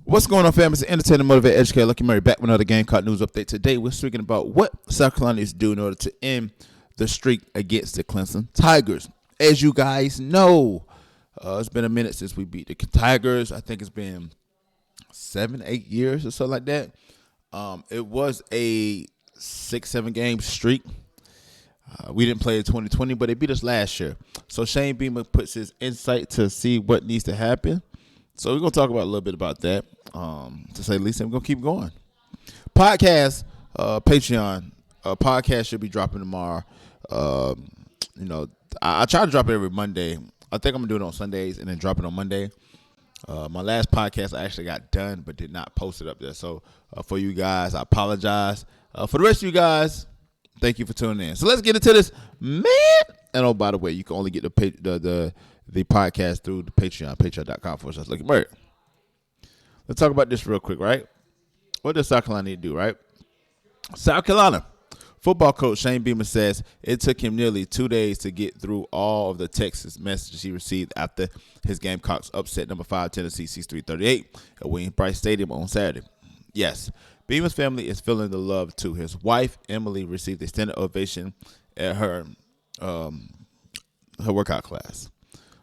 What's going on, fam? It's entertainer, motivate, educate, Lucky Murray back with another Gamecock news update. Today, we're speaking about what South Carolina needs to do in order to end the streak against the Clemson Tigers. As you guys know, it's been a minute since we beat the Tigers. I think it's been 7-8 years or so like that. It was a 6-7 game streak. We didn't play in 2020, but they beat us last year. So Shane Beamer puts his insight to see what needs to happen. So we're going to talk about a little bit about that, to say the least, and we're going to keep going. Podcast, Patreon, podcast should be dropping tomorrow. I try to drop it every Monday. I think I'm going to do it on Sundays and then drop it on Monday. My last podcast I actually got done but did not post it up there. So for you guys, I apologize. For the rest of you guys, thank you for tuning in. So let's get into this, man. And by the way, you can only get the podcast through the Patreon, patreon.com/Lucky. Let's talk about this real quick, right? What does South Carolina need to do, right? South Carolina football coach Shane Beamer says it took him nearly 2 days to get through all of the text messages he received after his Gamecocks upset number 5 Tennessee 63-38 at Williams-Brice Stadium on Saturday. Yes, Beamer's family is feeling the love too. His wife, Emily, received a standing ovation at her workout class.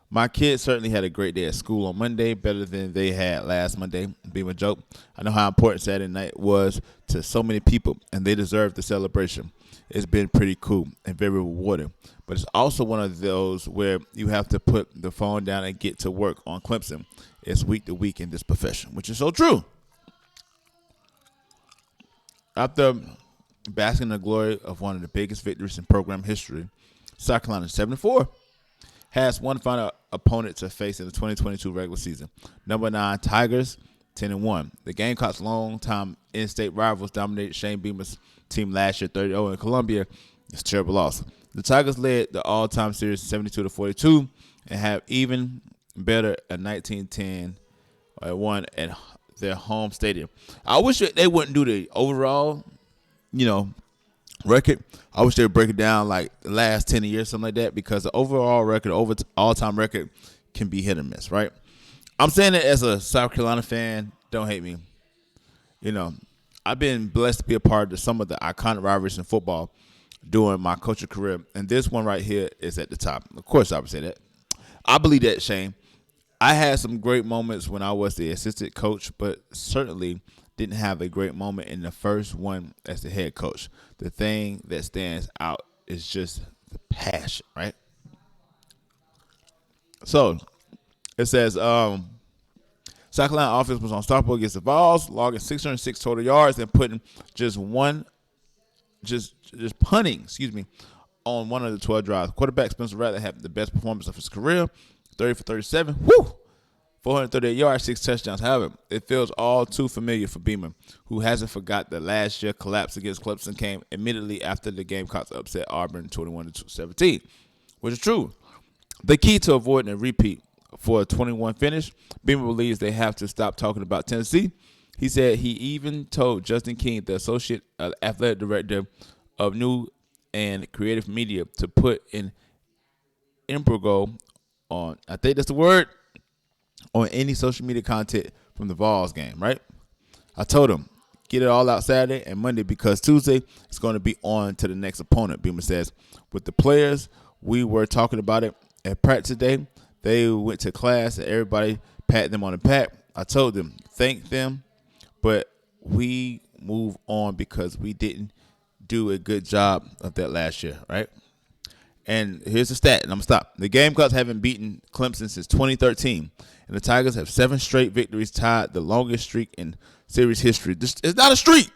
My kids certainly had a great day at school on Monday, better than they had last Monday. Beamer joked. I know how important Saturday night was to so many people, and they deserve the celebration. It's been pretty cool and very rewarding. But it's also one of those where you have to put the phone down and get to work on Clemson. It's week to week in this profession, which is so true. After basking in the glory of one of the biggest victories in program history, South Carolina 7-4. Has one final opponent to face in the 2022 regular season. Number 9, Tigers, 10-1. The Gamecocks' longtime in-state rivals dominated Shane Beamer's team last year, 30-0 in Columbia. It's a terrible loss. The Tigers led the all-time series 72-42 and have even better a 19-10 1 at their home stadium. I wish they wouldn't do the overall, record. I wish they would break it down like the last 10 years, something like that, because the overall record, all-time record can be hit or miss, right? I'm saying it as a South Carolina fan. Don't hate me. I've been blessed to be a part of some of the iconic rivalries in football during my coaching career, and this one right here is at the top. Of course, I would say that. I believe that, Shane. I had some great moments when I was the assistant coach, but certainly didn't have a great moment in the first one as the head coach. The thing that stands out is just the passion, right? So it says South Carolina offense was unstoppable against the Vols, logging 606 total yards and putting just punting, on one of the 12 drives. Quarterback Spencer Rattler had the best performance of his career, 30 for 37. Woo! 438 yards, 6 touchdowns. However, it feels all too familiar for Beamer, who hasn't forgot that last year collapse against Clemson came immediately after the Gamecocks upset Auburn 21-17, which is true. The key to avoiding a repeat for a 21 finish, Beamer believes they have to stop talking about Tennessee. He said he even told Justin King, the associate athletic director of new and creative media, to put an embargo on, I think that's the word, on any social media content from the Vols game, right? I told him, get it all out Saturday and Monday because Tuesday it's going to be on to the next opponent, Beamer says. With the players, we were talking about it at practice today. They went to class and everybody patted them on the back. I told them, thank them, but we move on because we didn't do a good job of that last year, right? And here's the stat, and I'm going to stop. The Gamecocks haven't beaten Clemson since 2013, and the Tigers have 7 straight victories, tied the longest streak in series history. This is not a streak.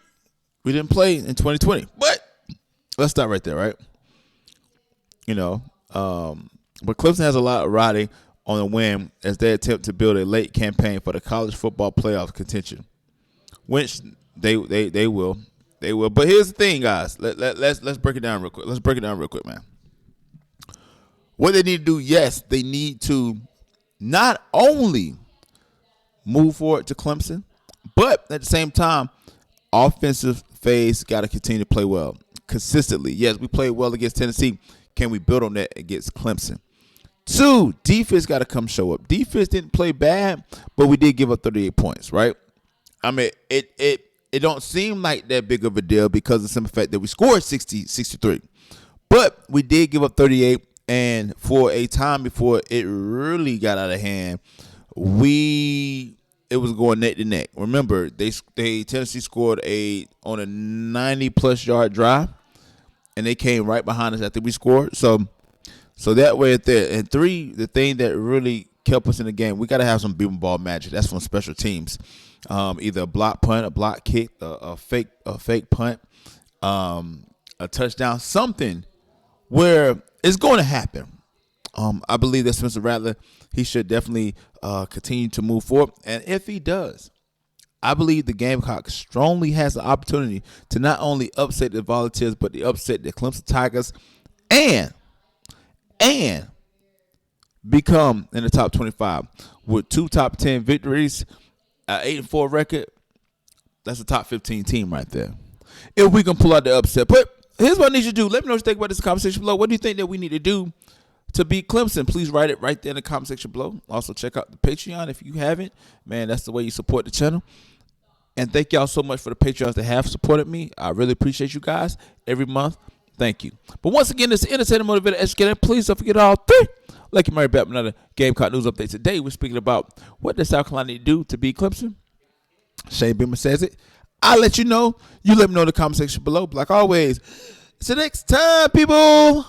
We didn't play in 2020, but let's stop right there, right? But Clemson has a lot riding on the win as they attempt to build a late campaign for the college football playoff contention, which they will. They will. But here's the thing, guys. Let's break it down real quick. Man. What they need to do, yes, they need to not only move forward to Clemson, but at the same time, offensive phase got to continue to play well consistently. Yes, we played well against Tennessee. Can we build on that against Clemson? 2, defense got to come show up. Defense didn't play bad, but we did give up 38 points, right? I mean, it don't seem like that big of a deal because of the simple fact that we scored 63. But we did give up 38, and for a time before it really got out of hand, it was going neck to neck. Remember, Tennessee scored on a 90+ yard drive, and they came right behind us after we scored. So that way there. And 3, the thing that really kept us in the game, we got to have some beat ball magic. That's from special teams. Either a block punt, a block kick, a fake punt, a touchdown, something where it's going to happen. I believe that Spencer Rattler, he should definitely continue to move forward. And if he does, I believe the Gamecocks strongly has the opportunity to not only upset the Volunteers, but to upset the Clemson Tigers and become in the top 25 with 2 top 10 victories, an 8-4 record. That's a top 15 team right there. If we can pull out the upset. But here's what I need you to do. Let me know what you think about this conversation below. What do you think that we need to do to beat Clemson? Please write it right there in the comment section below. Also, check out the Patreon if you haven't. Man, that's the way you support the channel. And thank y'all so much for the Patreons that have supported me. I really appreciate you guys every month. Thank you. But once again, this is Entertainer, Motivator, Educator. Please don't forget all 3. Like you, Mary, back with another Gamecock news update. Today, we're speaking about what does South Carolina need to do to beat Clemson. Shane Beamer says it. I'll let you know. You let me know in the comment section below. But like always, till next time, people.